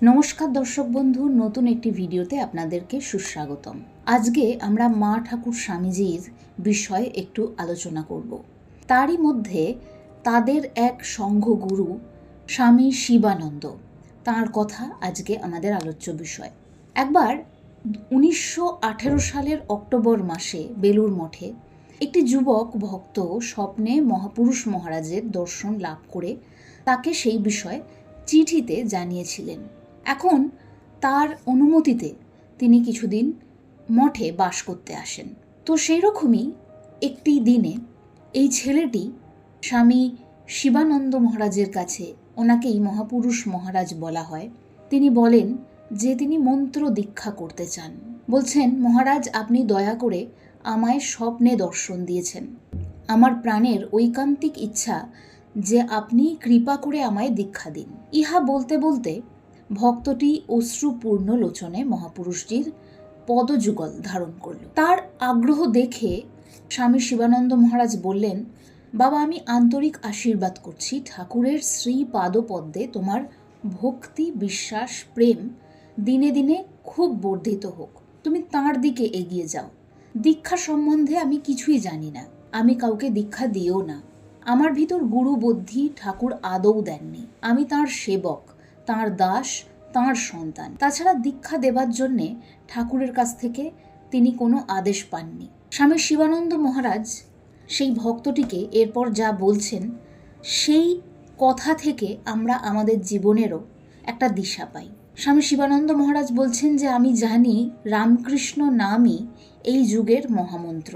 নমস্কার দর্শক বন্ধু, নতুন একটি ভিডিওতে আপনাদেরকে সুস্বাগতম। আজকে আমরা মা ঠাকুর স্বামীজির বিষয়ে একটু আলোচনা করব। তারই মধ্যে তাদের এক সংঘগুরু স্বামী শিবানন্দ, তাঁর কথা আজকে আমাদের আলোচ্য বিষয়। একবার 1918 সালের অক্টোবর মাসে বেলুড় মঠে একটি যুবক ভক্ত স্বপ্নে মহাপুরুষ মহারাজের দর্শন লাভ করে তাকে সেই বিষয়ে চিঠিতে জানিয়েছিলেন। এখন তার অনুমতিতে তিনি কিছুদিন মঠে বাস করতে আসেন। তো সেই রকমই একটি দিনে এই ছেলেটি স্বামী শিবানন্দ মহারাজের কাছে, ওনাকেই মহাপুরুষ মহারাজ বলা হয়, তিনি বলেন যে তিনি মন্ত্র দীক্ষা করতে চান। বলছেন, মহারাজ আপনি দয়া করে আমায় স্বপ্নে দর্শন দিয়েছেন। আমার প্রাণের ঐকান্তিক ইচ্ছা যে আপনি কৃপা করে আমায় দীক্ষা দিন। ইহা বলতে বলতে ভক্তটি অশ্রুপূর্ণ লোচনে মহাপুরুষজির পদযুগল ধারণ করল। তার আগ্রহ দেখে স্বামী শিবানন্দ মহারাজ বললেন, বাবা আমি আন্তরিক আশীর্বাদ করছি, ঠাকুরের শ্রী পাদপদ্মে তোমার ভক্তি, বিশ্বাস, প্রেম দিনে দিনে খুব বর্ধিত হোক। তুমি তাঁর দিকে এগিয়ে যাও। দীক্ষা সম্বন্ধে আমি কিছুই জানি না, আমি কাউকে দীক্ষা দিও না। আমার ভিতর গুরু বুদ্ধি ঠাকুর আদৌ দেননি। আমি তাঁর সেবক, তাঁর দাস, তাঁর সন্তান। তাছাড়া দীক্ষা দেবার জন্যে ঠাকুরের কাছ থেকে তিনি কোনো আদেশ পাননি। স্বামী শিবানন্দ মহারাজ সেই ভক্তটিকে এরপর যা বলছেন, সেই কথা থেকে আমরা আমাদের জীবনেরও একটা দিশা পাই। স্বামী শিবানন্দ মহারাজ বলছেন যে আমি জানি রামকৃষ্ণ নামই এই যুগের মহামন্ত্র।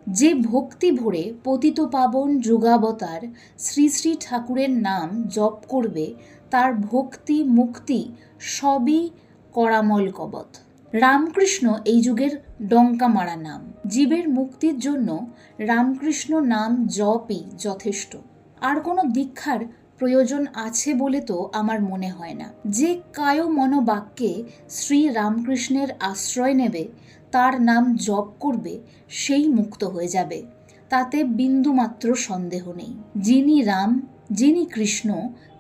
যে ভক্তি ভরে পতিত পাবন যুগাবতার শ্রী শ্রী ঠাকুরের নাম জপ করবে, তার ভক্তি মুক্তি সবই করামল কবত। রামকৃষ্ণ এই যুগের ডঙ্কা মারা নাম। জীবের মুক্তির জন্য রামকৃষ্ণ নাম জপই যথেষ্ট। আর কোনো দীক্ষার প্রয়োজন আছে বলে তো আমার মনে হয় না। যে কায় মনোবাক্যে শ্রী রামকৃষ্ণের আশ্রয় নেবে, তার নাম জপ করবে, সেই মুক্ত হয়ে যাবে, তাতে বিন্দুমাত্র সন্দেহ নেই। যিনি রাম, যিনি কৃষ্ণ,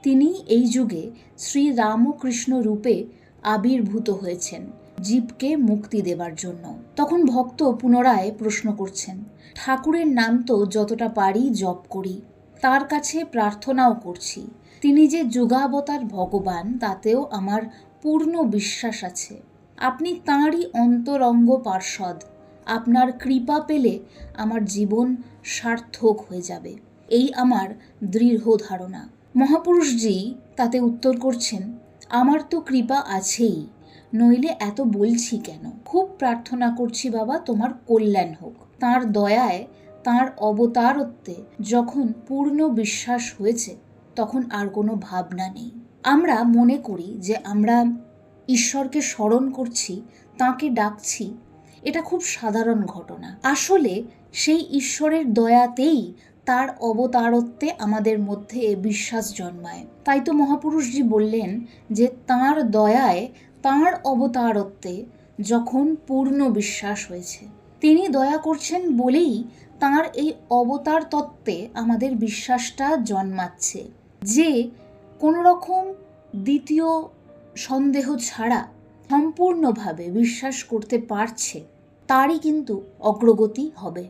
তিনি এই যুগে শ্রী রামকৃষ্ণ রূপে আবির্ভূত হয়েছেন জীবকে মুক্তি দেবার জন্য। তখন ভক্ত পুনরায় প্রশ্ন করছেন, ঠাকুরের নাম তো যতটা পারি জপ করি, তার কাছে প্রার্থনাও করছি, তিনি যে যুগাবতার ভগবান তাতেও আমার পূর্ণ বিশ্বাস আছে। আপনি তাঁরই অন্তরঙ্গ পার্ষদ, আপনার কৃপা পেলে আমার জীবন সার্থক হয়ে যাবে, এই আমার দৃঢ় ধারণা। মহাপুরুষজি তাতে উত্তর করছেন, আমার তো কৃপা আছেই, নইলে এত বলছি কেন? খুব প্রার্থনা করছি বাবা, তোমার কল্যাণ হোক। তাঁর দয়ায়, তাঁর অবতারত্বে যখন পূর্ণ বিশ্বাস হয়েছে, তখন আর কোনো ভাবনা নেই। আমরা মনে করি যে আমরা ঈশ্বরকে স্মরণ করছি, তাঁকে ডাকছি, এটা খুব সাধারণ ঘটনা। আসলে সেই ঈশ্বরের দয়াতেই, তার অবতারত্বে আমাদের মধ্যে বিশ্বাস জন্মায়। তাই তো মহাপুরুষজি বললেন যে তাঁর দয়ায়, তাঁর অবতারত্বে যখন পূর্ণ বিশ্বাস হয়েছে, তিনি দয়া করছেন বলেই তাঁর এই অবতার তত্ত্বে আমাদের বিশ্বাসটা জন্মাচ্ছে। যে কোনো রকম দ্বিতীয় সন্দেহ ছাড়া সম্পূর্ণভাবে বিশ্বাস করতে পারছে, তারই কিন্তু অগ্রগতি হবে।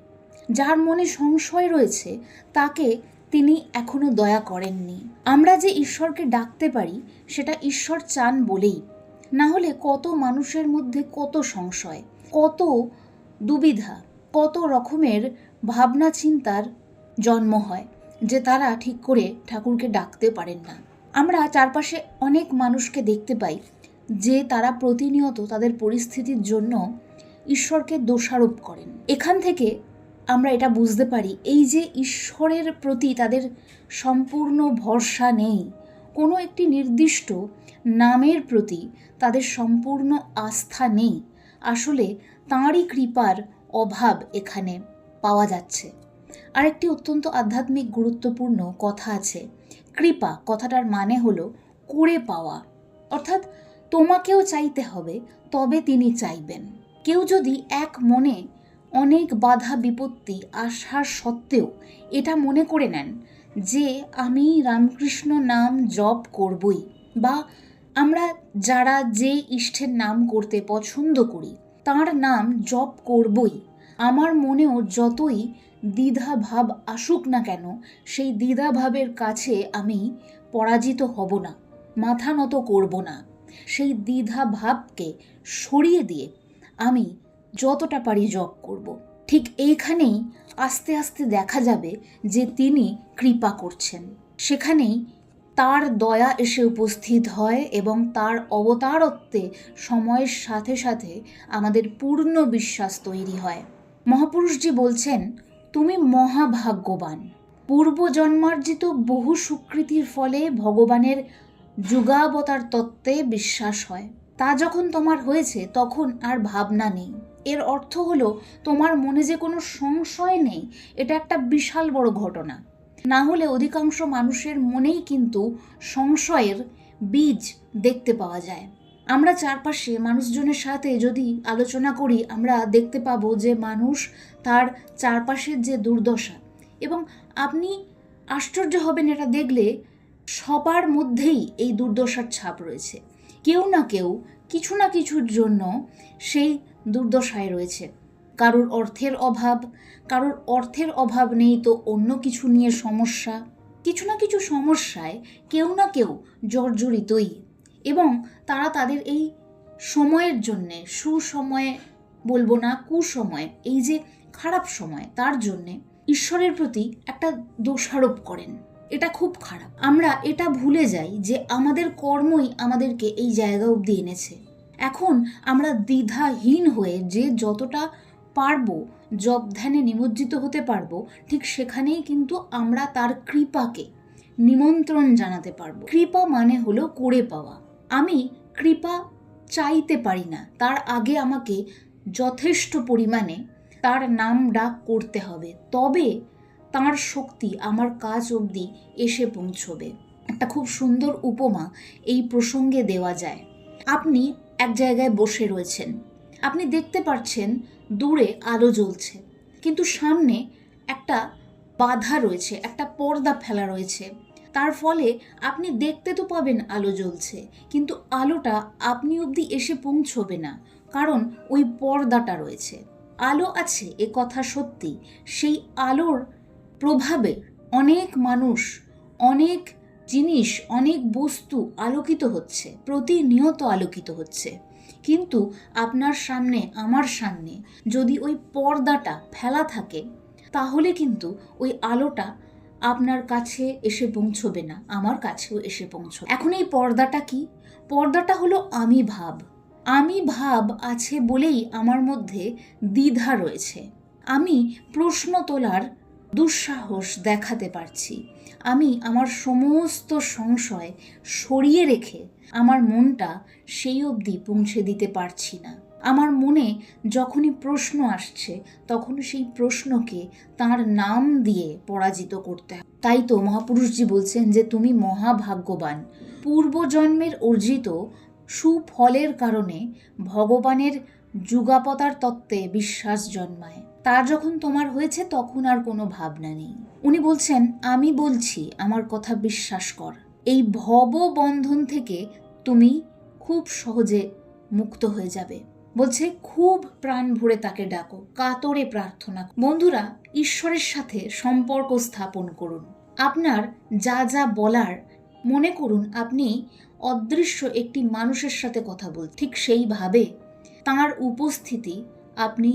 যার মনে সংশয় রয়েছে, তাকে তিনি এখনো দয়া করেননি। আমরা যে ঈশ্বরকে ডাকতে পারি, সেটা ঈশ্বর চান বলেই। না হলে কত মানুষের মধ্যে কত সংশয়, কত দুবিধা, কত রকমের ভাবনা চিন্তার জন্ম হয়, যে তারা ঠিক করে ঠাকুরকে ডাকতে পারেন না। আমরা চারপাশে অনেক মানুষকে দেখতে পাই যে তারা প্রতিনিয়ত তাদের পরিস্থিতির জন্য ঈশ্বরকে দোষারোপ করেন। এখান থেকে আমরা এটা বুঝতে পারি, এই যে ঈশ্বরের প্রতি তাদের সম্পূর্ণ ভরসা নেই, কোনো একটি নির্দিষ্ট নামের প্রতি তাদের সম্পূর্ণ আস্থা নেই, আসলে তাঁরই কৃপার অভাব এখানে পাওয়া যাচ্ছে। আরেকটি অত্যন্ত আধ্যাত্মিক গুরুত্বপূর্ণ কথা আছে। কৃপা কথাটার মানে হলো করে পাওয়া, অর্থাৎ তোমাকেও চাইতে হবে, তবে তিনি চাইবেন। কেউ যদি এক মনে অনেক বাধা বিপত্তি আসার সত্ত্বেও এটা মনে করে নেন যে আমি রামকৃষ্ণ নাম জপ করবই, বা আমরা যারা যে ইষ্টের নাম করতে পছন্দ করি তার নাম জপ করবই। আমার মনেও যতই দ্বিধা ভাব আসুক না কেন, সেই দ্বিধা ভাবের কাছে আমি পরাজিত হব না, মাথা নত করব না। সেই দ্বিধা ভাবকে সরিয়ে দিয়ে আমি যতটা পারি জপ করব। ঠিক এইখানেই আস্তে আস্তে দেখা যাবে যে তিনি কৃপা করছেন। সেখানেই তার দয়া এসে উপস্থিত হয় এবং তার অবতারত্বে সময়ের সাথে সাথে আমাদের পূর্ণ বিশ্বাস তৈরি হয়। মহাপুরুষজি বলছেন, তুমি মহাভাগ্যবান। পূর্বজন্মার্জিত বহু সুকৃতির ফলে ভগবানের যুগাবতার তত্ত্বে বিশ্বাস হয়। তা যখন তোমার হয়েছে তখন আর ভাবনা নেই। এর অর্থ হলো তোমার মনে যে কোনো সংশয় নেই। এটা একটা বিশাল বড় ঘটনা। না হলে অধিকাংশ মানুষের মনেই কিন্তু সংশয়ের বীজ দেখতে পাওয়া যায়। আমরা চারপাশে মানুষজনের সাথে যদি আলোচনা করি, আমরা দেখতে পাবো যে মানুষ তার চারপাশের যে দুর্দশা, এবং আপনি আশ্চর্য হবেন এটা দেখলে, সবার মধ্যেই এই দুর্দশার ছাপ রয়েছে। কেউ না কেউ কিছু না কিছুর জন্য সেই দুর্দশায় রয়েছে। কারোর অর্থের অভাব নেই তো অন্য কিছু নিয়ে সমস্যা। কিছু না কিছু সমস্যায় কেউ না কেউ জর্জরিতই, এবং তারা তাদের এই সময়ের জন্যে, সুসময়ে বলবো না, কুসময়, এই যে খারাপ সময়, তার জন্যে ঈশ্বরের প্রতি একটা দোষারোপ করেন। এটা খুব খারাপ। আমরা এটা ভুলে যাই যে আমাদের কর্মই আমাদেরকে এই জায়গা অবধি এনেছে। এখন আমরা দ্বিধাহীন হয়ে যে যতটা পারবো জপ ধ্যানে নিমজ্জিত হতে পারবো, ঠিক সেখানেই কিন্তু আমরা তার কৃপাকে নিমন্ত্রণ জানাতে পারবো। কৃপা মানে হলো করে পাওয়া। আমি কৃপা চাইতে পারি না, তার আগে আমাকে যথেষ্ট পরিমাণে তার নাম ডাক করতে হবে, তবে তার শক্তি আমার কাজ অবধি এসে পৌঁছবে। একটা খুব সুন্দর উপমা এই প্রসঙ্গে দেওয়া যায়। আপনি এক জায়গায় বসে রয়েছেন, আপনি দেখতে পাচ্ছেন দূরে আলো জ্বলছে, কিন্তু সামনে একটা বাধা রয়েছে, একটা পর্দা ফেলা রয়েছে। তার ফলে আপনি দেখতে তো পাবেন আলো জ্বলছে, কিন্তু আলোটা আপনি অবধি এসে পৌঁছবে না, কারণ ওই পর্দাটা রয়েছে। আলো আছে এ কথা সত্যি, সেই আলোর প্রভাবে অনেক মানুষ, অনেক জিনিস, অনেক বস্তু আলোকিত হচ্ছে, প্রতিনিয়ত আলোকিত হচ্ছে। কিন্তু আপনার সামনে, আমার সামনে যদি ওই পর্দাটা ফেলা থাকে, তাহলে কিন্তু ওই আলোটা আপনার কাছে এসে পৌঁছবে না, আমার কাছেও এসে পৌঁছবে। এখন এই পর্দাটা কি? পর্দাটা হলো আমি ভাব। আমি ভাব আছে বলেই আমার মধ্যে দ্বিধা রয়েছে। আমি প্রশ্ন তোলার দুঃসাহস দেখাতে পারছি। আমি আমার সমস্ত সংশয় সরিয়ে রেখে আমার মনটা সেই অবধি পৌঁছে দিতে পারছি না। আমার মনে যখনই প্রশ্ন আসছে, তখন সেই প্রশ্নকে তার নাম দিয়ে পরাজিত করতে হয়। তাই তো মহাপুরুষজি বলছেন যে তুমি মহাভাগ্যবান। পূর্বজন্মের অর্জিত সুফলের কারণে ভগবানের যুগাপতার তত্ত্বে বিশ্বাস জন্মায়। তার যখন তোমার হয়েছে তখন আর কোনো ভাবনা নেই। উনি বলছেন, আমি বলছি আমার কথা বিশ্বাস কর। এই ভব বন্ধন থেকে তুমি খুব সহজে মুক্ত হয়ে যাবে। বলছে খুব প্রাণ ভরে তাকে ডাকো, কাতরে প্রার্থনা। বন্ধুরা, ঈশ্বরের সাথে সম্পর্ক স্থাপন করুন। আপনার যা যা বলার, মনে করুন আপনি অদৃশ্য একটি মানুষের সাথে কথা বলছেন, ঠিক সেইভাবে তার উপস্থিতি আপনি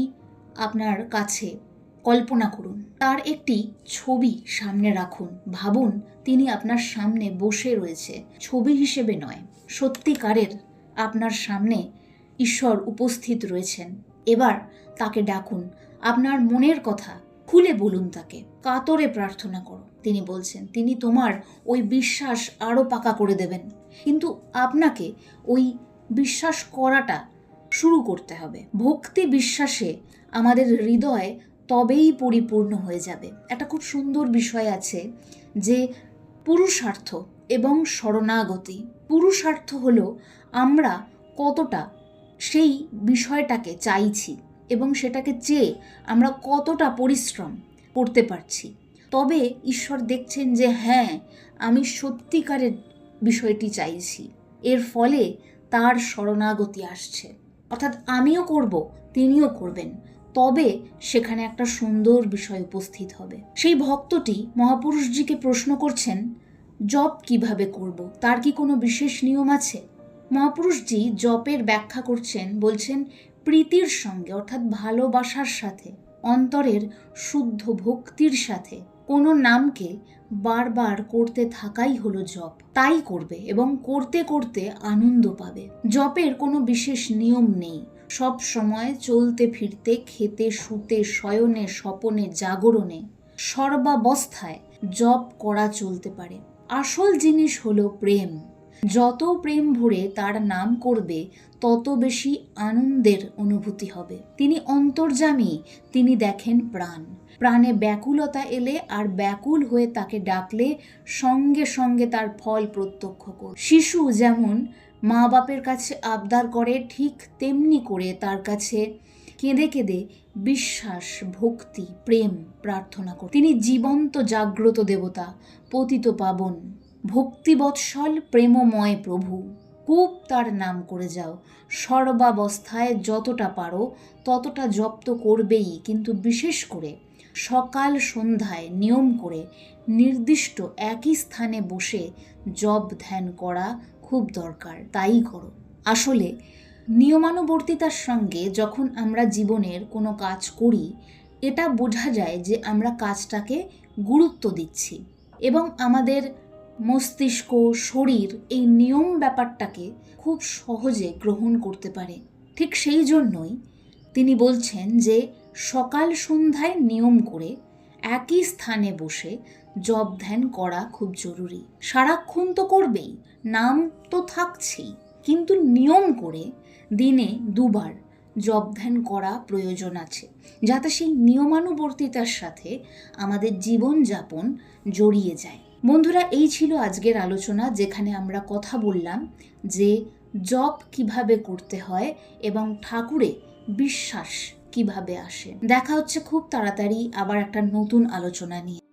আপনার কাছে কল্পনা করুন। তার একটি ছবি সামনে রাখুন। ভাবুন তিনি আপনার সামনে বসে রয়েছে, ছবি হিসেবে নয়, সত্যিকারের আপনার সামনে ঈশ্বর উপস্থিত রয়েছেন। এবার তাকে ডাকুন, আপনার মনের কথা খুলে বলুন তাকে, কাতরে প্রার্থনা করো। তিনি বলছেন তিনি তোমার ওই বিশ্বাস আরও পাকা করে দেবেন, কিন্তু আপনাকে ওই বিশ্বাস করাটা শুরু করতে হবে। ভক্তি বিশ্বাসে আমাদের হৃদয় তবেই পরিপূর্ণ হয়ে যাবে। একটা খুব সুন্দর বিষয় আছে যে পুরুষার্থ এবং শরণাগতি। পুরুষার্থ হলো আমরা কতটা সেই বিষয়টাকে চাইছি এবং সেটাকে চেয়ে আমরা কতটা পরিশ্রম করতে পারছি। তবে ঈশ্বর দেখছেন যে হ্যাঁ, আমি সত্যিকারের বিষয়টি চাইছি এর ফলে তার শরণাগতি আসছে, অর্থাৎ আমিও করব, তিনিও করবেন, তবে সেখানে একটা সুন্দর বিষয় উপস্থিত হবে। সেই ভক্তটি মহাপুরুষজিকে প্রশ্ন করছেন, জপ কিভাবে করব, তার কি কোনো বিশেষ নিয়ম আছে? মহাপুরুষজি জপের ব্যাখ্যা করছেন, বলছেন প্রীতির সঙ্গে, অর্থাৎ ভালোবাসার সাথে, অন্তরের শুদ্ধ ভক্তির সাথে কোনো নামকে বারবার করতে থাকাই হলো জপ। তাই করবে এবং করতে করতে আনন্দ পাবে। জপের কোনো বিশেষ নিয়ম নেই, সব সময় চলতে ফিরতে, খেতে শুতে, শয়নে স্বপনে জাগরণে সর্বাবস্থায় জপ করা চলতে পারে। আসল জিনিস হলো প্রেম। যত প্রেম ভরে তার নাম করবে তত বেশি আনন্দের অনুভূতি হবে। তিনি অন্তর্যামী, তিনি দেখেন প্রাণ। প্রাণে ব্যাকুলতা এলে আর ব্যাকুল হয়ে তাকে ডাকলে সঙ্গে সঙ্গে তার ফল প্রত্যক্ষ করে। শিশু যেমন মা বাপের কাছে আবদার করে, ঠিক তেমনি করে তার কাছে কেঁদে কেঁদে বিশ্বাস, ভক্তি, প্রেম প্রার্থনা করে। তিনি জীবন্ত জাগ্রত দেবতা, পতিত পাবন, ভক্তিবৎসল প্রেমময় প্রভু। খুব তার নাম করে যাও, সর্বাবস্থায় যতটা পারো ততটা জপ তো করবেই, কিন্তু বিশেষ করে সকাল সন্ধ্যায় নিয়ম করে নির্দিষ্ট একই স্থানে বসে জপ ধ্যান করা খুব দরকার, তাই করো। আসলে নিয়মানুবর্তিতার সঙ্গে যখন আমরা জীবনের কোনো কাজ করি, এটা বোঝা যায় যে আমরা কাজটাকে গুরুত্ব দিচ্ছি এবং আমাদের মস্তিষ্ক, শরীর এই নিয়ম ব্যাপারটাকে খুব সহজে গ্রহণ করতে পারে। ঠিক সেই জন্যই তিনি বলছেন যে সকাল সন্ধ্যায় নিয়ম করে একই স্থানে বসে জপ ধ্যান করা খুব জরুরি। সারাক্ষণ তো করবেই, নাম তো থাকছেই, কিন্তু নিয়ম করে দিনে দুবার জপ ধ্যান করা প্রয়োজন আছে, যাতে সেই নিয়মানুবর্তিতার সাথে আমাদের জীবনযাপন জড়িয়ে যায়। বন্ধুরা, এই ছিল আজকের আলোচনা, যেখানে আমরা কথা বললাম যে জপ কিভাবে করতে হয় এবং ঠাকুরে বিশ্বাস কিভাবে আসে। দেখা হচ্ছে খুব তাড়াতাড়ি আবার একটা নতুন আলোচনা নিয়ে।